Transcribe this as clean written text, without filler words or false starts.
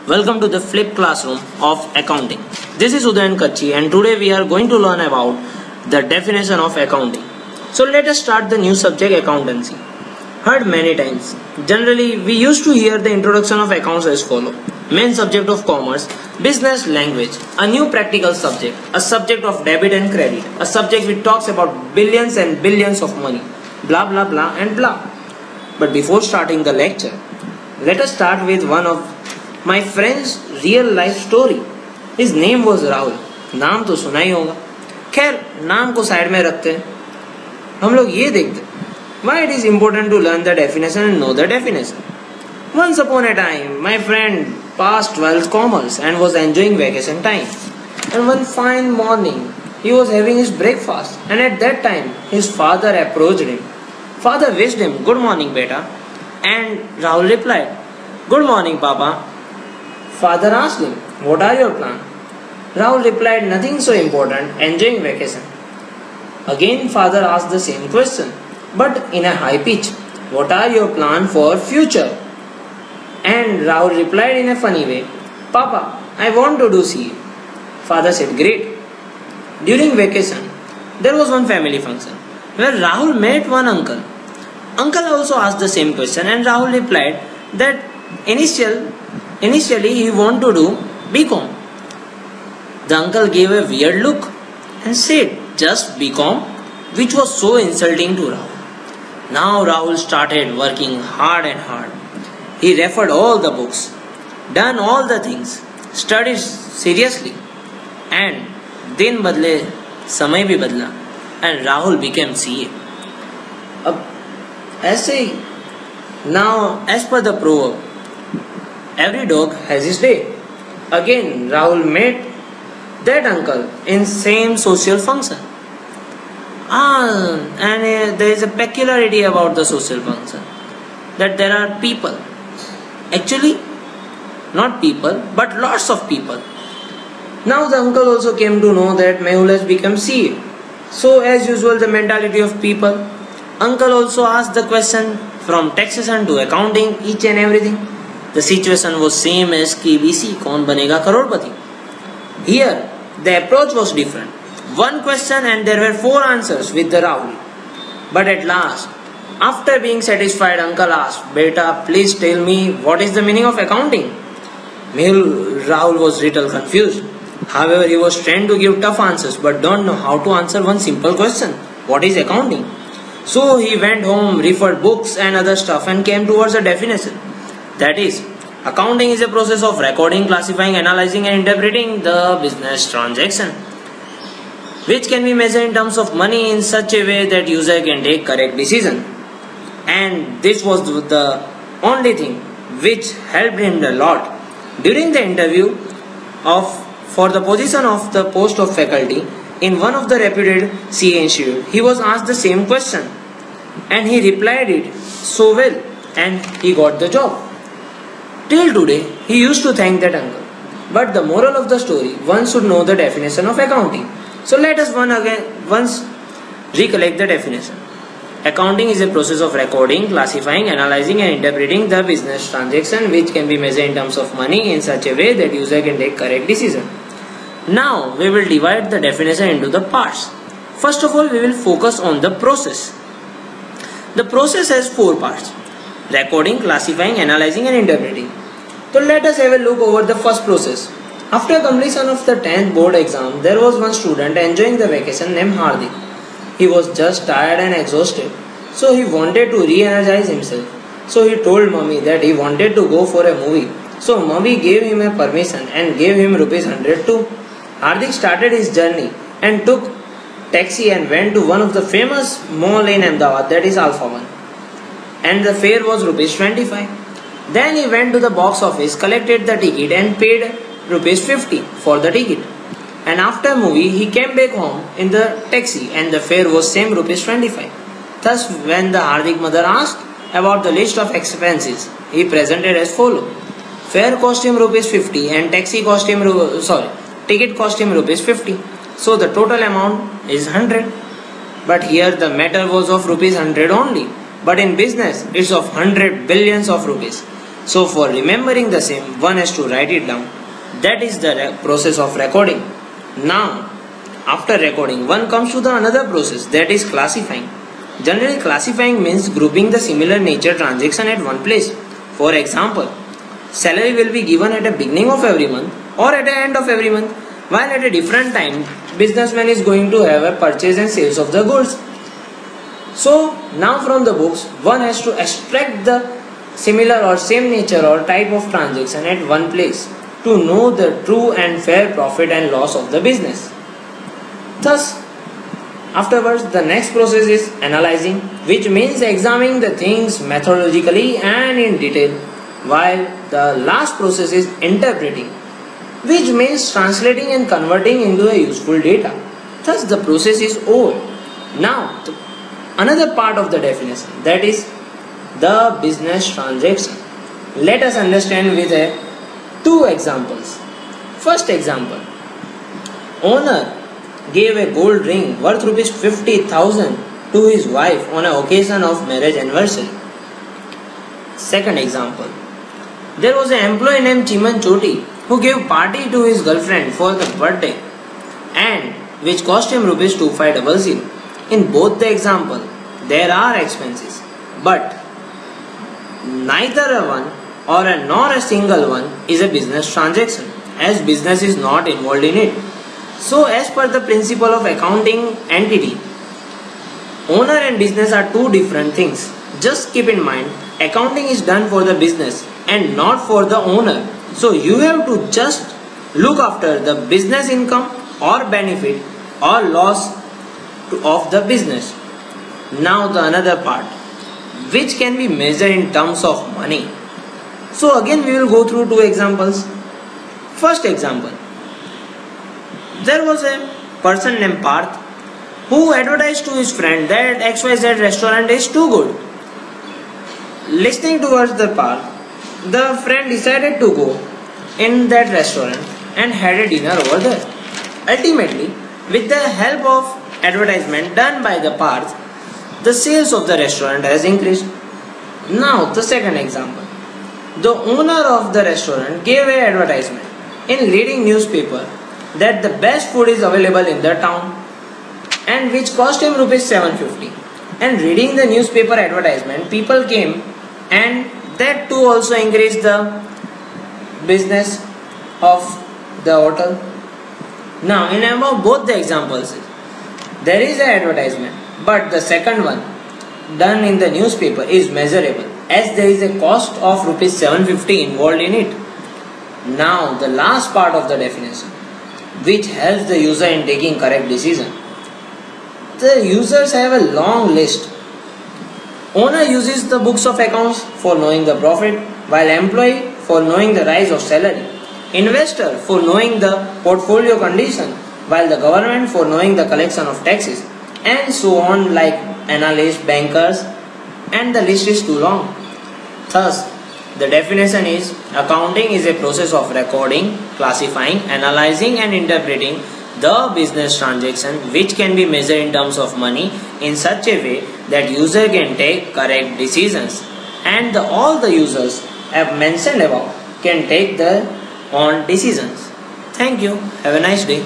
Welcome to the flip classroom of accounting. This is Udayan Kachchhy and today we are going to learn about the definition of accounting. So let us start the new subject accountancy. Heard many times. Generally we used to hear the introduction of accounts as follow. Main subject of commerce, business language, a new practical subject, a subject of debit and credit, a subject which talks about billions and billions of money, blah blah blah and blah. But before starting the lecture, let us start with one of my friend's real life story. His name was Rahul. नाम तो सुना ही होगा. खैर नाम को side में रखते हैं. हम लोग ये देखते हैं why it is important to learn the definition and know the definition. Once upon a time, my friend passed 12th commerce and was enjoying vacation time. And one fine morning, he was having his breakfast. And at that time, his father approached him. Father wished him, "Good morning, beta." And Rahul replied, "Good morning, Papa." Father asked him, "What are your plans?" Rahul replied, "Nothing so important, enjoying vacation." Again, father asked the same question, but in a high pitch. "What are your plans for future?" And Rahul replied in a funny way, "Papa, I want to do CA." Father said, "Great." During vacation, there was one family function where Rahul met one uncle. Uncle also asked the same question and Rahul replied that initially he wanted to do BCom. The uncle gave a weird look and said, "Just BCom?" which was so insulting to Rahul. Now Rahul started working hard and hard. He referred all the books, done all the things, studied seriously, and दिन बदले समय भी बदला and Rahul became CA. अब ऐसे ही, now as per the proverb, every dog has his day. Again Rahul met that uncle in same social function. And there is a peculiarity about the social function, that there are people. Actually, not people, but lots of people. Now the uncle also came to know that Mehul has become CA. So as usual, the mentality of people, uncle also asked the question from taxation to accounting, each and everything. The situation was same as KBC, कौन बनेगा करोड़पति. Here, the approach was different. One question and there were 4 answers with the Rahul. But at last, after being satisfied, uncle asked, "Beta, please tell me what is the meaning of accounting?" Rahul was little confused. However, he was trained to give tough answers but don't know how to answer one simple question. What is accounting? So he went home, referred books and other stuff and came towards a definition. That is, accounting is a process of recording, classifying, analyzing and interpreting the business transaction, which can be measured in terms of money in such a way that user can take correct decision. And this was the only thing which helped him a lot. During the interview for the position of the post of faculty in one of the reputed CA institute, he was asked the same question and he replied it so well and he got the job. Till today, he used to thank that uncle. But the moral of the story, one should know the definition of accounting. So let us once recollect the definition. Accounting is a process of recording, classifying, analyzing and interpreting the business transaction which can be measured in terms of money in such a way that user can take correct decision. Now we will divide the definition into the parts. First of all, we will focus on the process. The process has 4 parts: recording, classifying, analyzing and interpreting. So let us have a look over the first process. After completion of the 10th board exam, there was one student enjoying the vacation named Hardik. He was just tired and exhausted, so he wanted to re-energize himself. So he told mummy that he wanted to go for a movie. So mummy gave him a permission and gave him ₹100 too. Hardik started his journey and took taxi and went to one of the famous mall in Ahmedabad, that is Alpha One. And the fare was ₹25. Then he went to the box office, collected the ticket and paid ₹50 for the ticket. And after movie, he came back home in the taxi and the fare was same ₹25. Thus, when the Hardik mother asked about the list of expenses, he presented as follow. Fare cost him ₹50 and ticket cost him ₹50. So the total amount is 100. But here the matter was of ₹100 only. But in business, it's of 100 billions of rupees. So for remembering the same, one has to write it down. That is the process of recording. Now, after recording, one comes to the another process, that is classifying. Generally, classifying means grouping the similar nature transaction at one place. For example, salary will be given at the beginning of every month or at the end of every month, while at a different time, businessman is going to have a purchase and sales of the goods. So now from the books, one has to extract the similar or same nature or type of transaction at one place to know the true and fair profit and loss of the business. Thus, afterwards, the next process is analyzing, which means examining the things methodologically and in detail, while the last process is interpreting, which means translating and converting into a useful data. Thus, the process is over. Now, another part of the definition, that is the business transaction. Let us understand with two examples. First example, owner gave a gold ring worth rupees 50,000 to his wife on an occasion of marriage anniversary. Second example, there was an employee named Chiman Choti who gave party to his girlfriend for the birthday and which cost him rupees 2500. In both the example, there are expenses, but neither a one or a nor a single one is a business transaction, as business is not involved in it. So as per the principle of accounting entity, owner and business are two different things. Just keep in mind, accounting is done for the business and not for the owner. So you have to just look after the business income or benefit or loss of the business. Now the another part, which can be measured in terms of money. So again we will go through two examples. First example, there was a person named Parth who advertised to his friend that XYZ restaurant is too good. Listening towards the Parth, the friend decided to go in that restaurant and had a dinner over there. Ultimately, with the help of advertisement done by the Parth, the sales of the restaurant has increased. Now the second example, the owner of the restaurant gave an advertisement in leading newspaper that the best food is available in the town and which cost him rupees 750. And reading the newspaper advertisement, people came and that too also increased the business of the hotel. Now in above both the examples, there is an advertisement, but the second one done in the newspaper is measurable as there is a cost of rupees 750 involved in it. Now the last part of the definition, which helps the user in taking correct decision. The users have a long list. Owner uses the books of accounts for knowing the profit, while employee for knowing the rise of salary, investor for knowing the portfolio condition, while the government for knowing the collection of taxes, and so on, like analysts, bankers, and the list is too long. Thus, the definition is, accounting is a process of recording, classifying, analyzing and interpreting the business transaction which can be measured in terms of money in such a way that user can take correct decisions, and all the users have mentioned above can take their own decisions. Thank you. Have a nice day.